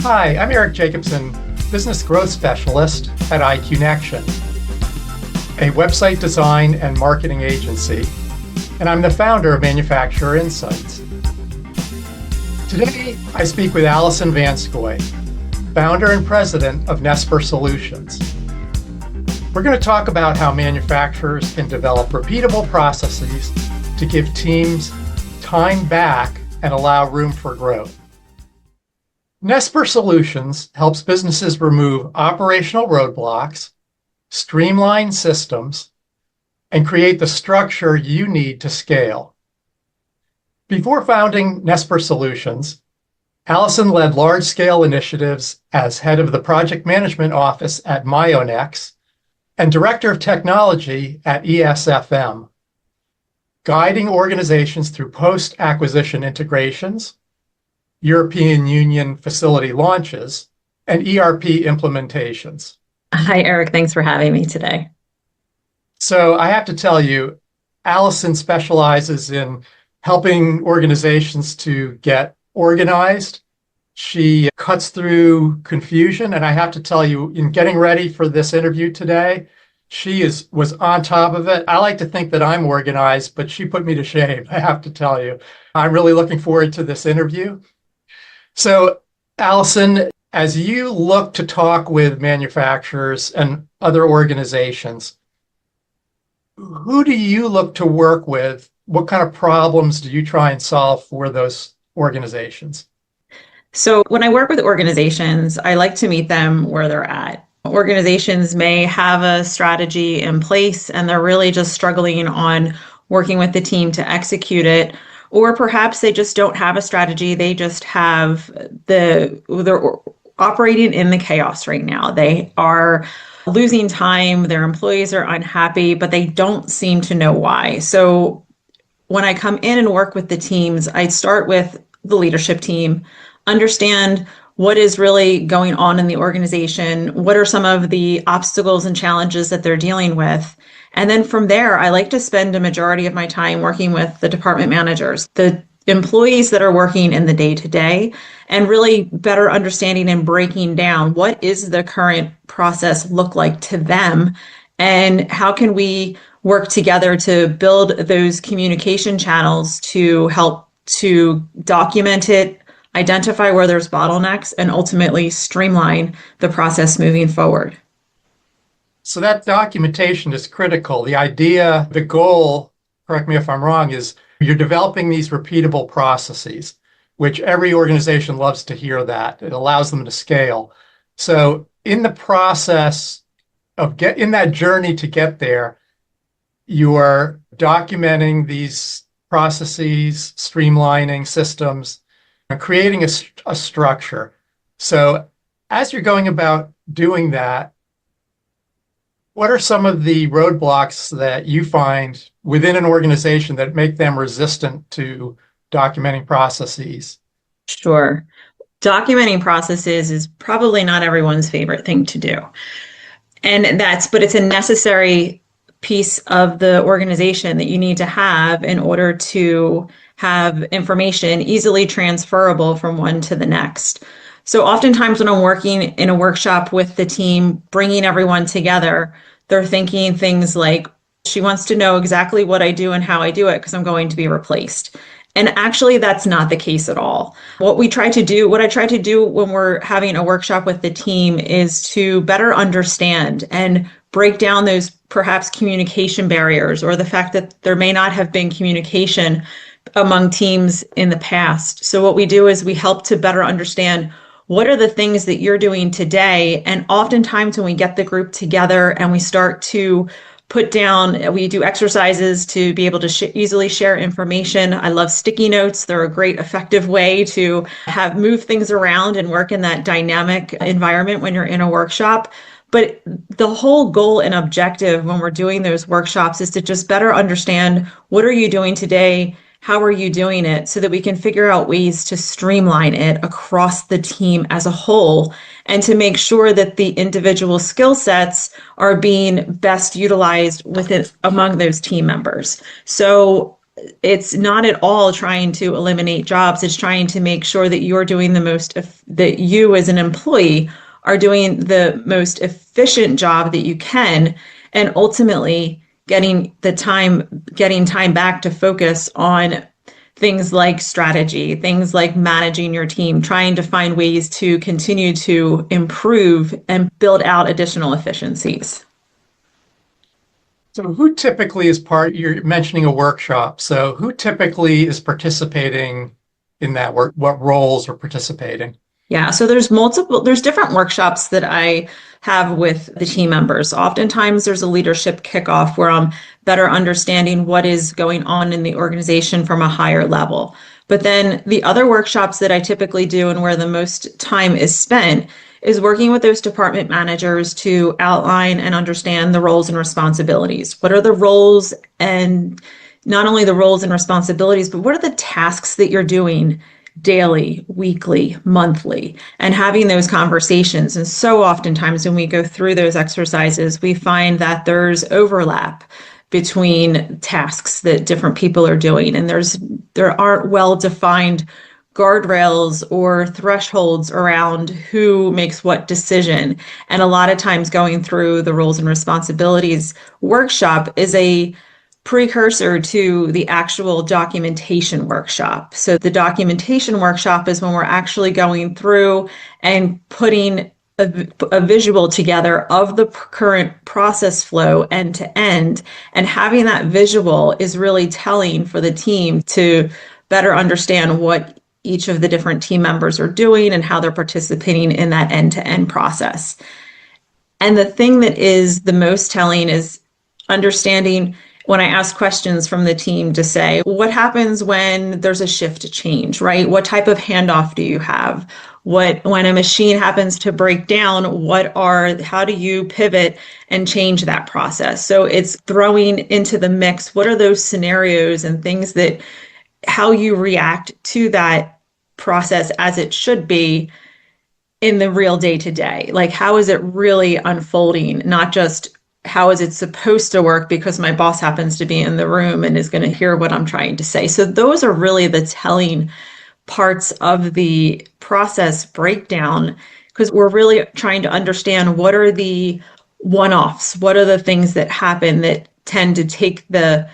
Hi, I'm Eric Jacobson, Business Growth Specialist at iConnection, a website design and marketing agency, and I'm the founder of Manufacturer Insights. Today, I speak with Allison Vanscoy, founder and president of Nesper Solutions. We're going to talk about how manufacturers can develop repeatable processes to give teams time back and allow room for growth. Nesper Solutions helps businesses remove operational roadblocks, streamline systems, and create the structure you need to scale. Before founding Nesper Solutions, Allison led large-scale initiatives as head of the project management office at Myonex and director of technology at ESFM, guiding organizations through post-acquisition integrations, European Union facility launches, and ERP implementations. Hi, Eric. Thanks for having me today. So I have to tell you, Allison specializes in helping organizations to get organized. She cuts through confusion. And I have to tell you, in getting ready for this interview today, she was on top of it. I like to think that I'm organized, but she put me to shame, I have to tell you. I'm really looking forward to this interview. So, Allison, as you look to talk with manufacturers and other organizations, who do you look to work with? What kind of problems do you try and solve for those organizations? So when I work with organizations, I like to meet them where they're at. Organizations may have a strategy in place and they're really just struggling on working with the team to execute it. Or perhaps they just don't have a strategy. They just have they're operating in the chaos right now. They are losing time. Their employees are unhappy, but they don't seem to know why. So when I come in and work with the teams, I start with the leadership team, understand what is really going on in the organization, what are some of the obstacles and challenges that they're dealing with. And then from there, I like to spend a majority of my time working with the department managers, the employees that are working in the day-to-day, and really better understanding and breaking down what is the current process look like to them, and how can we work together to build those communication channels to help to document it, identify where there's bottlenecks, and ultimately streamline the process moving forward. So that documentation is critical. The idea, the goal, correct me if I'm wrong, is you're developing these repeatable processes, which every organization loves to hear that. It allows them to scale. So in the process of in that journey to get there, you are documenting these processes, streamlining systems, and creating a structure. So as you're going about doing that, what are some of the roadblocks that you find within an organization that make them resistant to documenting processes? Sure. Documenting processes is probably not everyone's favorite thing to do. But it's a necessary piece of the organization that you need to have in order to have information easily transferable from one to the next. So oftentimes when I'm working in a workshop with the team, bringing everyone together, they're thinking things like, she wants to know exactly what I do and how I do it because I'm going to be replaced. And actually, that's not the case at all. What I try to do when we're having a workshop with the team is to better understand and break down those perhaps communication barriers, or the fact that there may not have been communication among teams in the past. So what we do is we help to better understand what are the things that you're doing today. And oftentimes when we get the group together and we start to we do exercises to be able to easily share information. I love sticky notes. They're a great effective way to move things around and work in that dynamic environment when you're in a workshop. But the whole goal and objective when we're doing those workshops is to just better understand, what are you doing today? How are you doing it, so that we can figure out ways to streamline it across the team as a whole, and to make sure that the individual skill sets are being best utilized among those team members. So it's not at all trying to eliminate jobs. It's trying to make sure that you're doing that you as an employee are doing the most efficient job that you can, and ultimately getting time back to focus on things like strategy, things like managing your team, trying to find ways to continue to improve and build out additional efficiencies. So who typically is you're mentioning a workshop. So who typically is participating in that work? What roles are participating? Yeah, so there's different workshops that I have with the team members. Oftentimes there's a leadership kickoff where I'm better understanding what is going on in the organization from a higher level. But then the other workshops that I typically do and where the most time is spent is working with those department managers to outline and understand the roles and responsibilities. What are the roles, and not only the roles and responsibilities, but what are the tasks that you're doing daily, weekly, monthly, and having those conversations. And so oftentimes when we go through those exercises, we find that there's overlap between tasks that different people are doing, and there aren't well-defined guardrails or thresholds around who makes what decision. And a lot of times going through the roles and responsibilities workshop is a precursor to the actual documentation workshop. So the documentation workshop is when we're actually going through and putting a visual together of the current process flow end to end. And having that visual is really telling for the team to better understand what each of the different team members are doing and how they're participating in that end-to-end process. And the thing that is the most telling is understanding when I ask questions from the team to say, what happens when there's a shift change, right? What type of handoff do you have? When a machine happens to break down, how do you pivot and change that process? So it's throwing into the mix, what are those scenarios and things that, how you react to that process as it should be in the real day to day. Like, how is it really unfolding? Not just how is it supposed to work because my boss happens to be in the room and is going to hear what I'm trying to say. So those are really the telling parts of the process breakdown, because we're really trying to understand what are the one-offs, what are the things that happen that tend to take the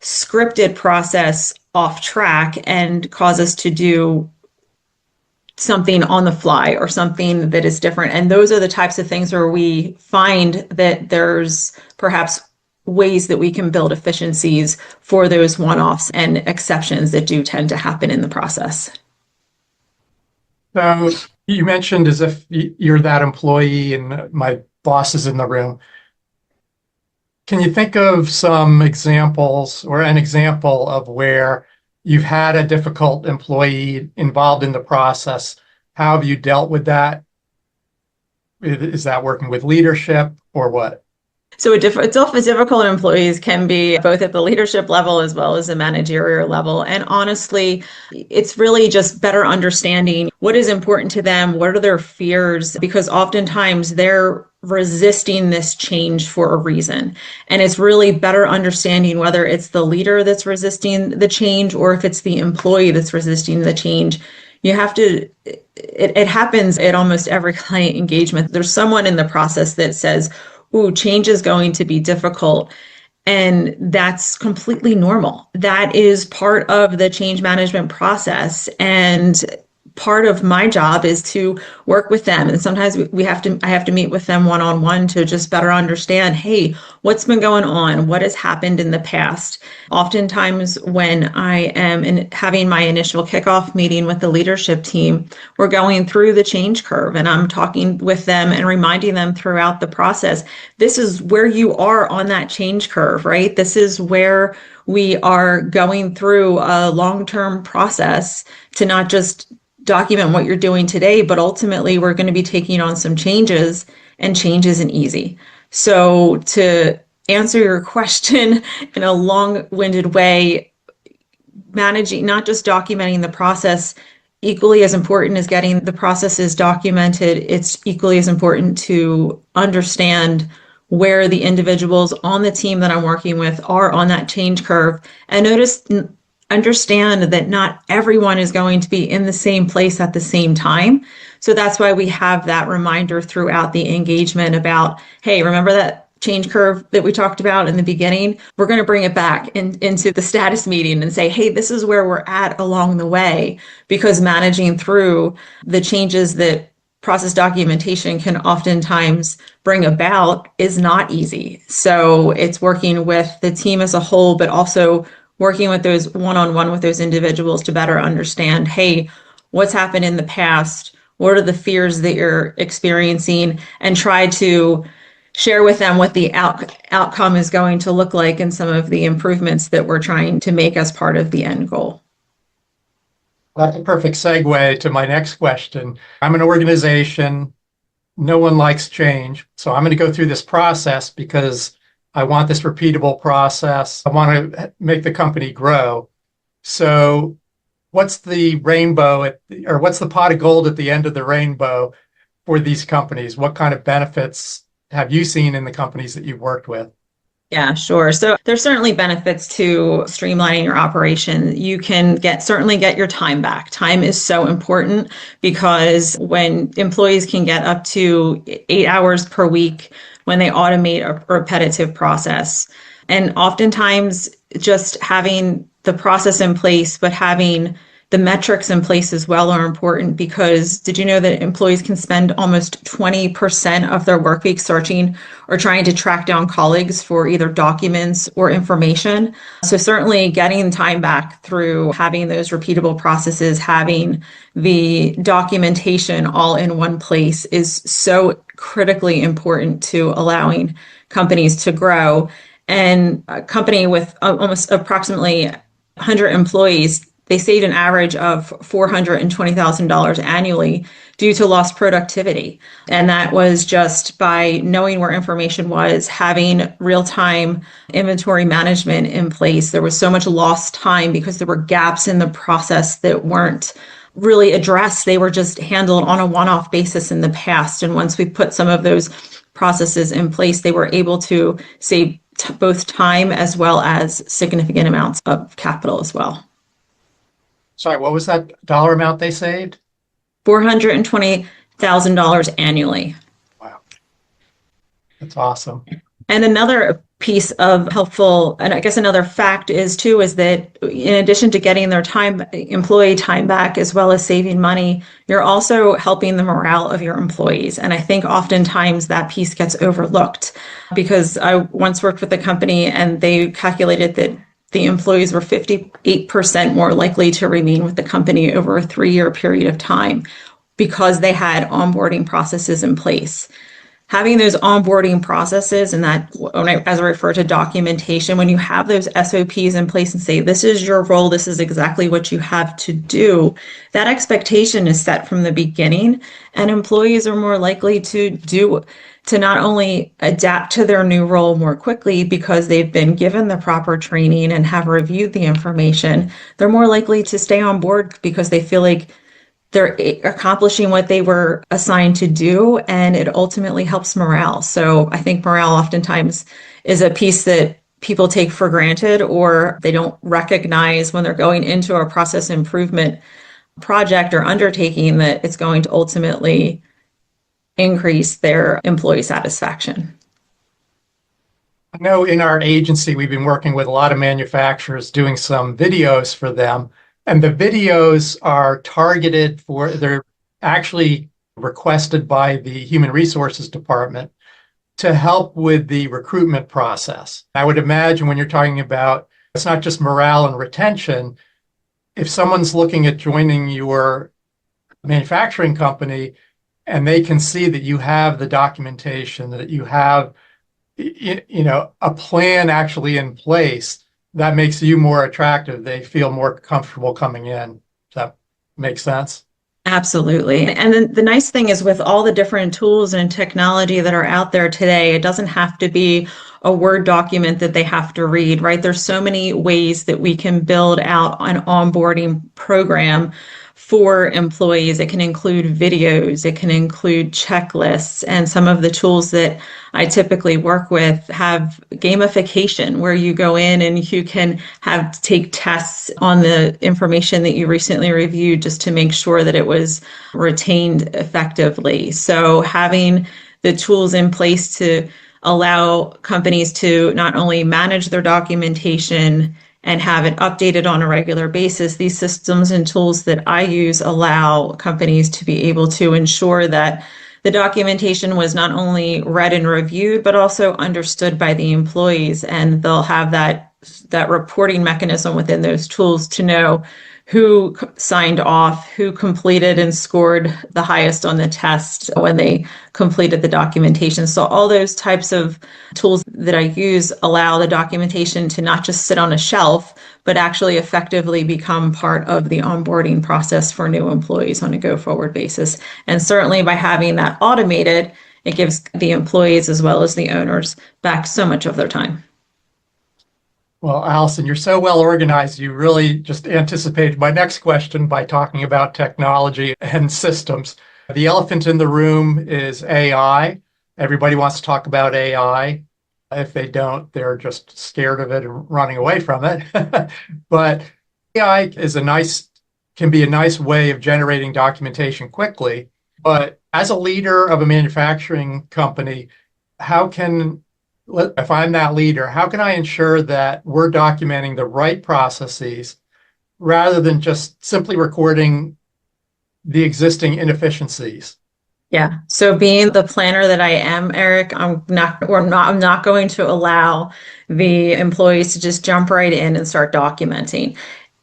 scripted process off track and cause us to do something on the fly or something that is different. And those are the types of things where we find that there's perhaps ways that we can build efficiencies for those one-offs and exceptions that do tend to happen in the process. So you mentioned as if you're that employee and my boss is in the room. Can you think of some examples or an example of where you've had a difficult employee involved in the process? How have you dealt with that? Is that working with leadership or what? So difficult employees can be both at the leadership level as well as the managerial level. And honestly, it's really just better understanding what is important to them, what are their fears, because oftentimes they're resisting this change for a reason. And it's really better understanding whether it's the leader that's resisting the change or if it's the employee that's resisting the change. You have to, it happens at almost every client engagement. There's someone in the process that says, ooh, change is going to be difficult. And that's completely normal. That is part of the change management process. And part of my job is to work with them. And sometimes I have to meet with them one-on-one to just better understand, hey, what's been going on? What has happened in the past? Oftentimes when I am having my initial kickoff meeting with the leadership team, we're going through the change curve and I'm talking with them and reminding them throughout the process, this is where you are on that change curve, right? This is where we are going through a long-term process to not just document what you're doing today, but ultimately we're going to be taking on some changes, and change isn't easy. So to answer your question in a long-winded way, managing, not just documenting the process, equally as important as getting the processes documented, it's equally as important to understand where the individuals on the team that I'm working with are on that change curve, and understand that not everyone is going to be in the same place at the same time. So that's why we have that reminder throughout the engagement about, hey, remember that change curve that we talked about in the beginning? We're going to bring it back into the status meeting and say, hey, this is where we're at along the way, because managing through the changes that process documentation can oftentimes bring about is not easy. So it's working with the team as a whole, but also working with those one-on-one with those individuals to better understand, hey, what's happened in the past? What are the fears that you're experiencing? And try to share with them what the outcome is going to look like and some of the improvements that we're trying to make as part of the end goal. That's a perfect segue to my next question. I'm an organization. No one likes change. So I'm going to go through this process because I want this repeatable process. I want to make the company grow. So what's the rainbow or what's the pot of gold at the end of the rainbow for these companies? What kind of benefits have you seen in the companies that you've worked with? Yeah, sure. So there's certainly benefits to streamlining your operation. You can certainly get your time back. Time is so important because when employees can get up to 8 hours per week when they automate a repetitive process, and oftentimes just having the process in place, but having the metrics in place as well are important, because did you know that employees can spend almost 20% of their work week searching or trying to track down colleagues for either documents or information? So certainly getting time back through having those repeatable processes, having the documentation all in one place is so critically important to allowing companies to grow. And a company with almost approximately 100 employees, they saved an average of $420,000 annually due to lost productivity. And that was just by knowing where information was, having real-time inventory management in place. There was so much lost time because there were gaps in the process that weren't really addressed. They were just handled on a one-off basis in the past. And once we put some of those processes in place, they were able to save both time as well as significant amounts of capital as well. Sorry, what was that dollar amount they saved? $420,000 annually. Wow. That's awesome. And another piece of helpful, and I guess another fact is that in addition to getting their employee time back, as well as saving money, you're also helping the morale of your employees. And I think oftentimes that piece gets overlooked, because I once worked with a company and they calculated that the employees were 58% more likely to remain with the company over a 3-year period of time because they had onboarding processes in place. Having those onboarding processes, and that, as I refer to documentation, when you have those SOPs in place and say, this is your role, this is exactly what you have to do, that expectation is set from the beginning, and employees are more likely to not only adapt to their new role more quickly because they've been given the proper training and have reviewed the information, they're more likely to stay on board because they feel like they're accomplishing what they were assigned to do, and it ultimately helps morale. So I think morale oftentimes is a piece that people take for granted, or they don't recognize when they're going into a process improvement project or undertaking that it's going to ultimately increase their employee satisfaction. I know in our agency, we've been working with a lot of manufacturers doing some videos for them. And the videos are targeted they're actually requested by the Human Resources Department to help with the recruitment process. I would imagine when you're talking about, it's not just morale and retention. If someone's looking at joining your manufacturing company and they can see that you have the documentation, that you have, a plan actually in place, that makes you more attractive. They feel more comfortable coming in. Does that make sense? Absolutely. And then the nice thing is, with all the different tools and technology that are out there today, it doesn't have to be a Word document that they have to read, right? There's so many ways that we can build out an onboarding program for employees. It can include videos, it can include checklists, and some of the tools that I typically work with have gamification where you go in and you can have take tests on the information that you recently reviewed just to make sure that it was retained effectively. So having the tools in place to allow companies to not only manage their documentation and have it updated on a regular basis. These systems and tools that I use allow companies to be able to ensure that the documentation was not only read and reviewed, but also understood by the employees. And they'll have that reporting mechanism within those tools to know who signed off, who completed and scored the highest on the test when they completed the documentation. So all those types of tools that I use allow the documentation to not just sit on a shelf, but actually effectively become part of the onboarding process for new employees on a go-forward basis. And certainly by having that automated, it gives the employees as well as the owners back so much of their time. Well, Allison, you're so well organized. You really just anticipated my next question by talking about technology and systems. The elephant in the room is AI. Everybody wants to talk about AI. If they don't, they're just scared of it and running away from it. But AI can be a nice way of generating documentation quickly. But as a leader of a manufacturing company, if I'm that leader, how can I ensure that we're documenting the right processes rather than just simply recording the existing inefficiencies? Yeah. So being the planner that I am, Eric, I'm not going to allow the employees to just jump right in and start documenting.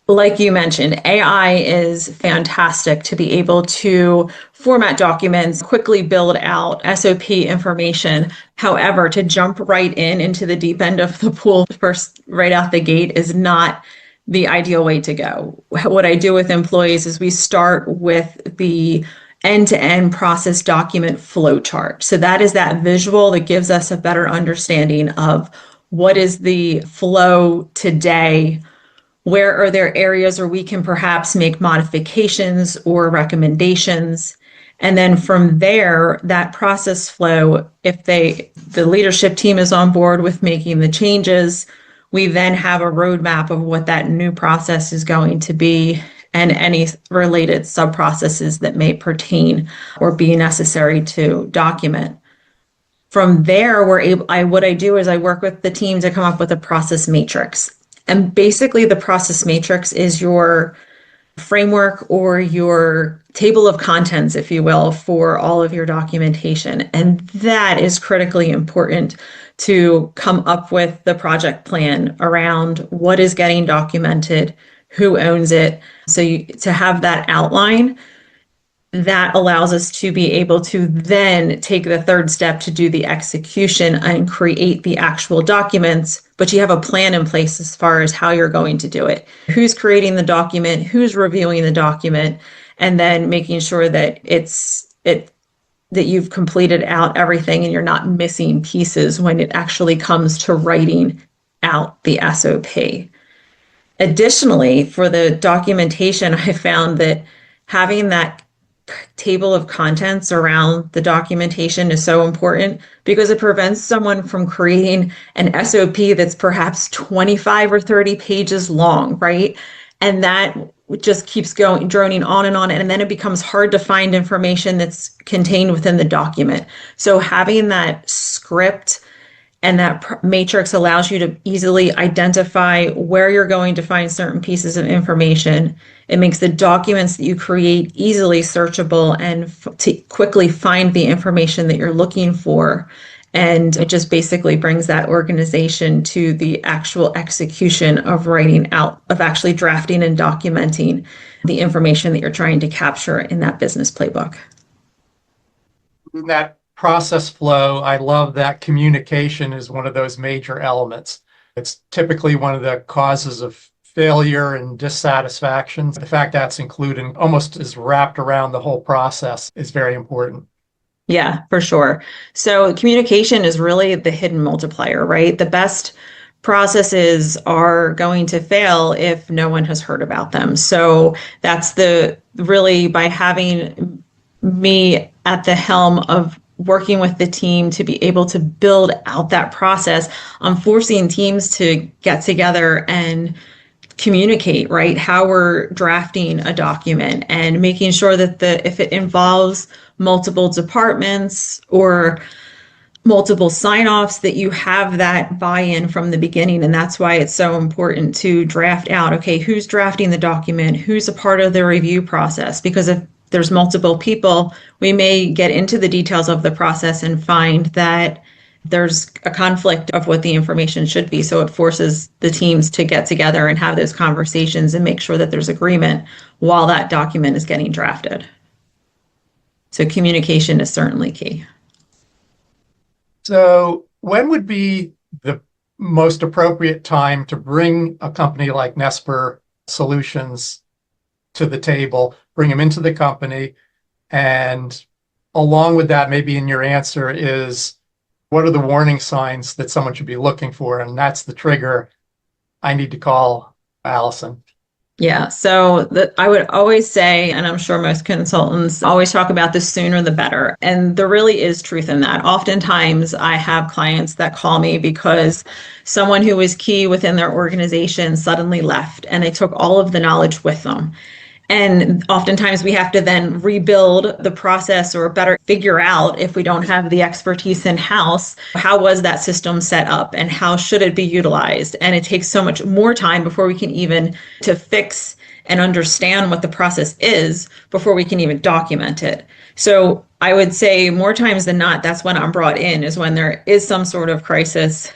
Like you mentioned, AI is fantastic to be able to format documents, quickly build out SOP information. However, to jump right into the deep end of the pool first, right out the gate, is not the ideal way to go. What I do with employees is we start with the end-to-end process document flow chart. So that is that visual that gives us a better understanding of what is the flow today. Where are there areas where we can perhaps make modifications or recommendations? And then from there, that process flow, if the leadership team is on board with making the changes, we then have a roadmap of what that new process is going to be and any related sub-processes that may pertain or be necessary to document. From there, what I do is I work with the team to come up with a process matrix. And basically, the process matrix is your framework or your table of contents, if you will, for all of your documentation. And that is critically important to come up with the project plan around what is getting documented, who owns it. So to have that outline, that allows us to be able to then take the third step to do the execution and create the actual documents, but you have a plan in place as far as how you're going to do it. Who's creating the document, who's reviewing the document, and then making sure that that you've completed out everything and you're not missing pieces when it actually comes to writing out the SOP. Additionally, for the documentation, I found that having that table of contents around the documentation is so important because it prevents someone from creating an SOP that's perhaps 25 or 30 pages long, right? And that just keeps going, droning on, and then it becomes hard to find information that's contained within the document. So having that script and that matrix allows you to easily identify where you're going to find certain pieces of information. It makes the documents that you create easily searchable and to quickly find the information that you're looking for. And it just basically brings that organization to the actual execution of writing out, of actually drafting and documenting the information that you're trying to capture in that business playbook. That process flow, I love that communication is one of those major elements. It's typically one of the causes of failure and dissatisfaction. The fact that's included, almost is wrapped around the whole process, is very important. Yeah, for sure. So communication is really the hidden multiplier, right? The best processes are going to fail if no one has heard about them. So that's the really by having me at the helm of working with the team to be able to build out that process. I'm forcing teams to get together and communicate, right? How we're drafting a document and making sure that if it involves multiple departments or multiple sign-offs, that you have that buy-in from the beginning. And that's why it's so important to draft out, okay, who's drafting the document, who's a part of the review process? Because if there's multiple people, we may get into the details of the process and find that there's a conflict of what the information should be. So it forces the teams to get together and have those conversations and make sure that there's agreement while that document is getting drafted. So communication is certainly key. So when would be the most appropriate time to bring a company like Nesper Solutions to the table, bring them into the company? And along with that, maybe in your answer is, what are the warning signs that someone should be looking for? And that's the trigger. I need to call Allison. Yeah, so I would always say, and I'm sure most consultants always talk about the sooner the better. And there really is truth in that. Oftentimes, I have clients that call me because someone who was key within their organization suddenly left and they took all of the knowledge with them. And oftentimes we have to then rebuild the process or better figure out, if we don't have the expertise in-house, how was that system set up and how should it be utilized? And it takes so much more time before we can even to fix and understand what the process is before we can even document it. So I would say more times than not, that's when I'm brought in, is when there is some sort of crisis.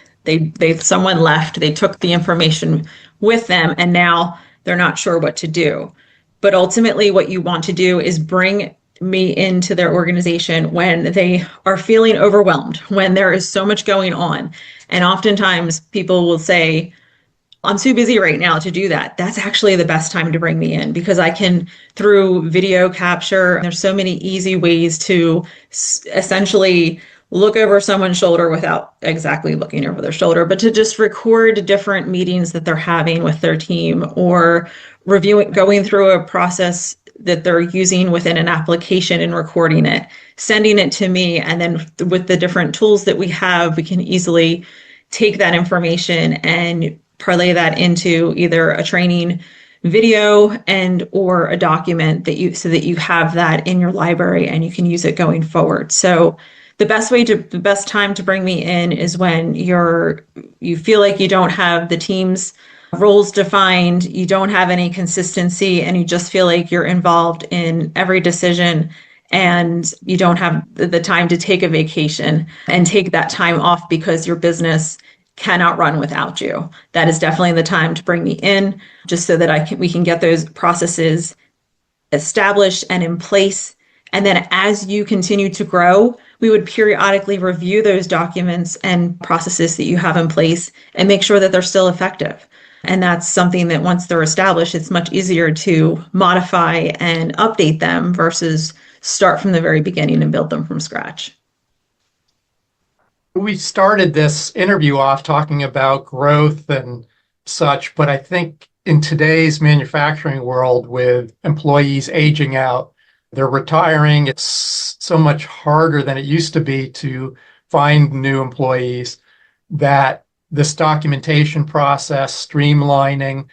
Someone left, they took the information with them, and now they're not sure what to do. But ultimately, what you want to do is bring me into their organization when they are feeling overwhelmed, when there is so much going on. And oftentimes people will say, I'm too busy right now to do that. That's actually the best time to bring me in, because I can, through video capture, there's so many easy ways to essentially look over someone's shoulder without exactly looking over their shoulder, but to just record different meetings that they're having with their team, or reviewing, going through a process that they're using within an application and recording it, sending it to me. And then with the different tools that we have, we can easily take that information and parlay that into either a training video and or a document so that you have that in your library and you can use it going forward. So the best time to bring me in is when you feel like you don't have the team's roles defined, you don't have any consistency, and you just feel like you're involved in every decision, and you don't have the time to take a vacation and take that time off because your business cannot run without you. That is definitely the time to bring me in, just so that we can get those processes established and in place. And then as you continue to grow, we would periodically review those documents and processes that you have in place and make sure that they're still effective. And that's something that once they're established, it's much easier to modify and update them versus start from the very beginning and build them from scratch. We started this interview off talking about growth and such, but I think in today's manufacturing world, with employees aging out, they're retiring, it's so much harder than it used to be to find new employees, that this documentation process, streamlining,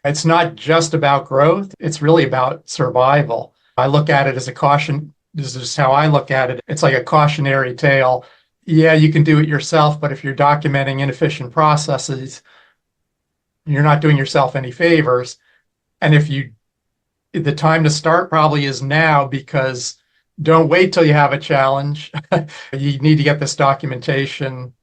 it's not just about growth, it's really about survival. I look at it as a caution. This is how I look at it. It's like a cautionary tale. Yeah, you can do it yourself, but if you're documenting inefficient processes, you're not doing yourself any favors. And the time to start probably is now, because don't wait till you have a challenge. You need to get this documentation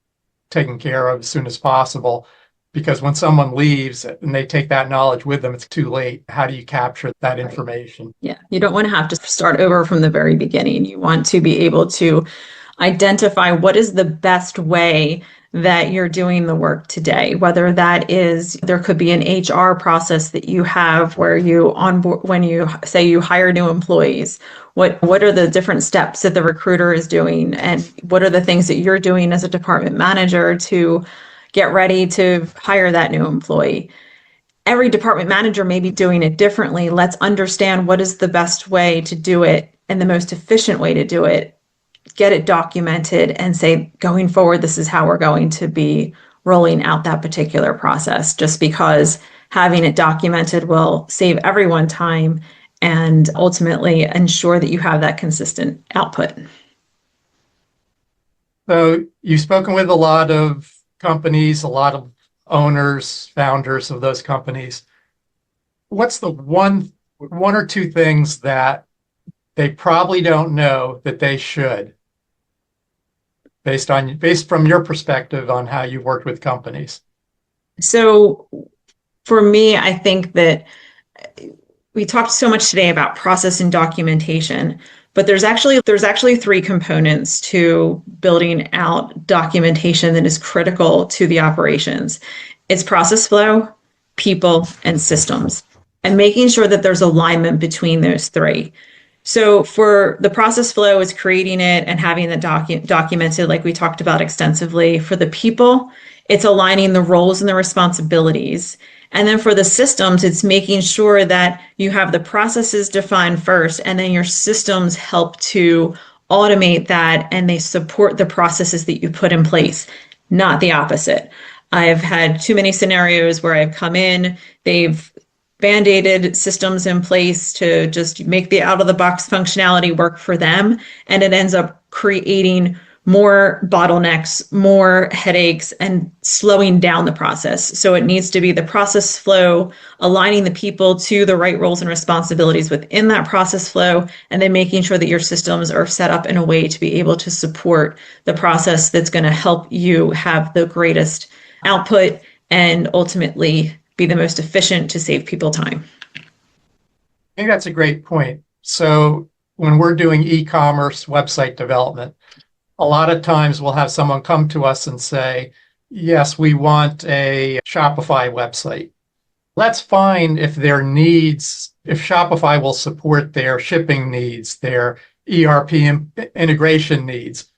taken care of as soon as possible, because when someone leaves and they take that knowledge with them, it's too late. How do you capture that information? Yeah, you don't want to have to start over from the very beginning. You want to be able to identify what is the best way that you're doing the work today, whether that is, there could be an HR process that you have where you onboard, when you say you hire new employees, what are the different steps that the recruiter is doing, and what are the things that you're doing as a department manager to get ready to hire that new employee. Every department manager may be doing it differently. Let's understand what is the best way to do it and the most efficient way to do it. Get it documented and say, going forward, this is how we're going to be rolling out that particular process, just because having it documented will save everyone time and ultimately ensure that you have that consistent output. So you've spoken with a lot of companies, a lot of owners, founders of those companies. What's the one or two things that they probably don't know that they should, based from your perspective on how you've worked with companies? So for me, I think that we talked so much today about process and documentation, but there's actually three components to building out documentation that is critical to the operations. It's process flow, people, and systems, and making sure that there's alignment between those three. So for the process flow, is creating it and having it documented, like we talked about extensively. For the people, it's aligning the roles and the responsibilities. And then for the systems, it's making sure that you have the processes defined first, and then your systems help to automate that and they support the processes that you put in place, not the opposite. I've had too many scenarios where I've come in, they've band-aided systems in place to just make the out-of-the-box functionality work for them, and it ends up creating more bottlenecks, more headaches, and slowing down the process. So it needs to be the process flow, aligning the people to the right roles and responsibilities within that process flow, and then making sure that your systems are set up in a way to be able to support the process that's going to help you have the greatest output and ultimately be the most efficient to save people time. I think that's a great point. So when we're doing e-commerce website development, a lot of times we'll have someone come to us and say, yes, we want a Shopify website. Let's find if their needs, if Shopify will support their shipping needs, their ERP integration needs.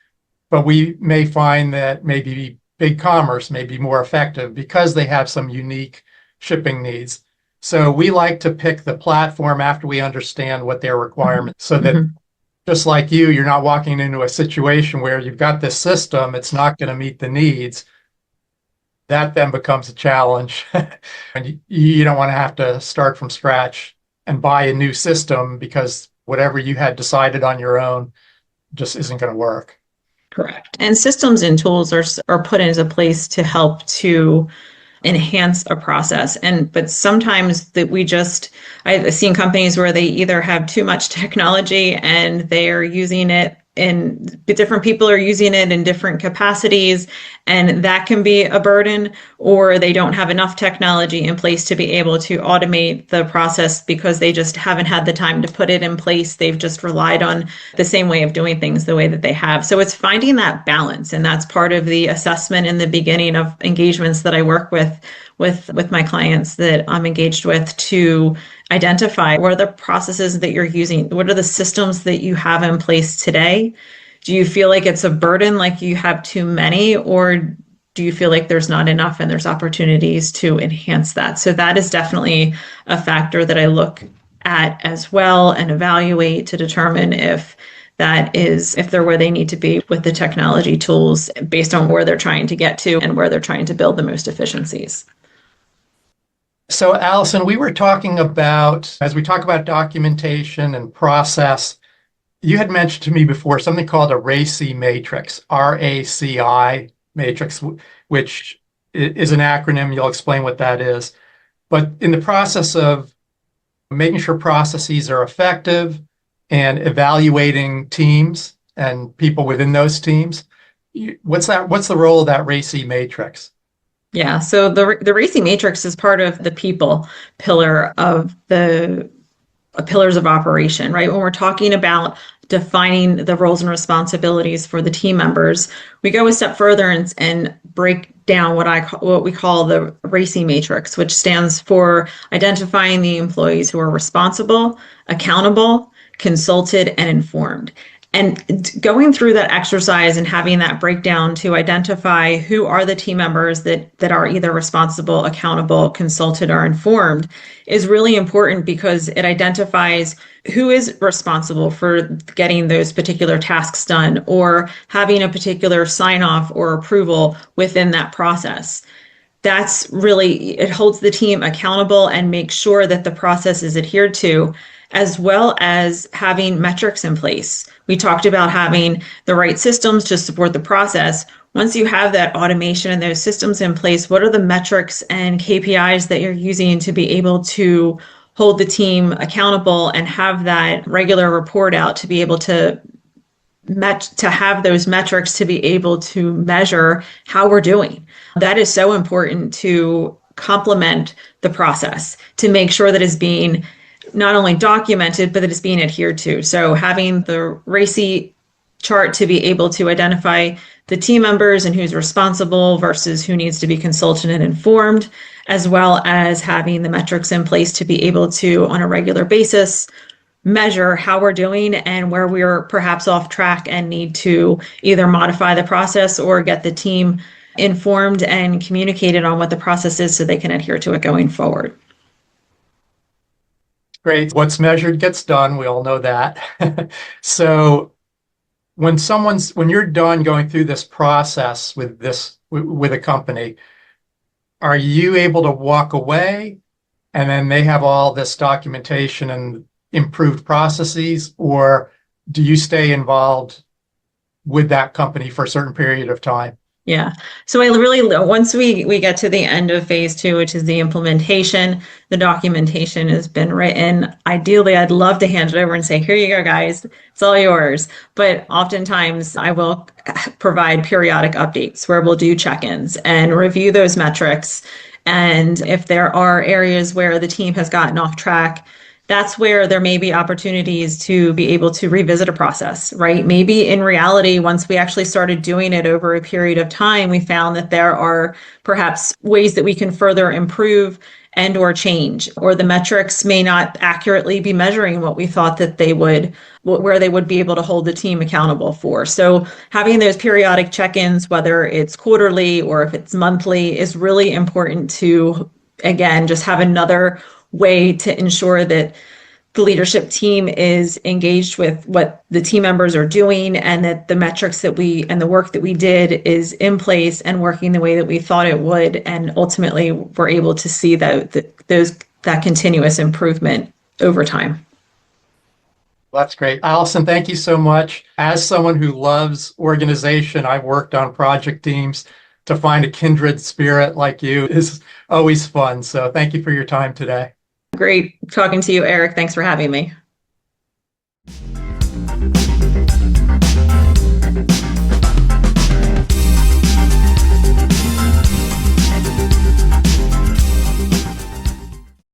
But we may find that maybe BigCommerce may be more effective because they have some unique shipping needs. So we like to pick the platform after we understand what their requirements, so that just like you're not walking into a situation where you've got this system, it's not going to meet the needs. That then becomes a challenge. And you don't want to have to start from scratch and buy a new system because whatever you had decided on your own just isn't going to work. Correct. And systems and tools are put into place to help to enhance a process. But sometimes I've seen companies where they either have too much technology and they're using it, and different people are using it in different capacities, and that can be a burden, or they don't have enough technology in place to be able to automate the process because they just haven't had the time to put it in place. They've just relied on the same way of doing things the way that they have. So it's finding that balance, and that's part of the assessment in the beginning of engagements that I work with my clients that I'm engaged with, to identify what are the processes that you're using, what are the systems that you have in place today. Do you feel like it's a burden, like you have too many, or do you feel like there's not enough and there's opportunities to enhance that? So that is definitely a factor that I look at as well and evaluate to determine if they're where they need to be with the technology tools based on where they're trying to get to and where they're trying to build the most efficiencies. So Allison, we were talking about, as we talk about documentation and process, you had mentioned to me before something called a RACI matrix, RACI matrix, which is an acronym. You'll explain what that is. But in the process of making sure processes are effective and evaluating teams and people within those teams, what's the role of that RACI matrix? Yeah, so the RACI matrix is part of the people pillar of the pillars of operation, right? When we're talking about defining the roles and responsibilities for the team members, we go a step further and break down what we call the RACI matrix, which stands for identifying the employees who are responsible, accountable, consulted, and informed. And going through that exercise and having that breakdown to identify who are the team members that are either responsible, accountable, consulted, or informed is really important, because it identifies who is responsible for getting those particular tasks done or having a particular sign off or approval within that process. That's really, it holds the team accountable and makes sure that the process is adhered to, as well as having metrics in place. We talked about having the right systems to support the process. Once you have that automation and those systems in place, what are the metrics and KPIs that you're using to be able to hold the team accountable and have that regular report out to be able to have those metrics to be able to measure how we're doing? That is so important to complement the process, to make sure that it's being not only documented, but that it's being adhered to. So having the RACI chart to be able to identify the team members and who's responsible versus who needs to be consulted and informed, as well as having the metrics in place to be able to, on a regular basis, measure how we're doing and where we're perhaps off track and need to either modify the process or get the team informed and communicated on what the process is so they can adhere to it going forward. Great. What's measured gets done. We all know that. So when you're done going through this process with a company, are you able to walk away and then they have all this documentation and improved processes, or do you stay involved with that company for a certain period of time? Yeah. So I really, once we get to the end of phase 2, which is the implementation, the documentation has been written. Ideally, I'd love to hand it over and say, here you go, guys, it's all yours. But oftentimes I will provide periodic updates where we'll do check-ins and review those metrics. And if there are areas where the team has gotten off track, that's where there may be opportunities to be able to revisit a process, right? Maybe in reality, once we actually started doing it over a period of time, we found that there are perhaps ways that we can further improve and or change, or the metrics may not accurately be measuring what we thought that they would, where they would be able to hold the team accountable for. So having those periodic check-ins, whether it's quarterly or if it's monthly, is really important to, again, just have another way to ensure that the leadership team is engaged with what the team members are doing and that the metrics that and the work that we did is in place and working the way that we thought it would. And ultimately, we're able to see that continuous improvement over time. Well, that's great. Allison, thank you so much. As someone who loves organization, I've worked on project teams. To find a kindred spirit like you is always fun. So thank you for your time today. Great talking to you, Eric. Thanks for having me.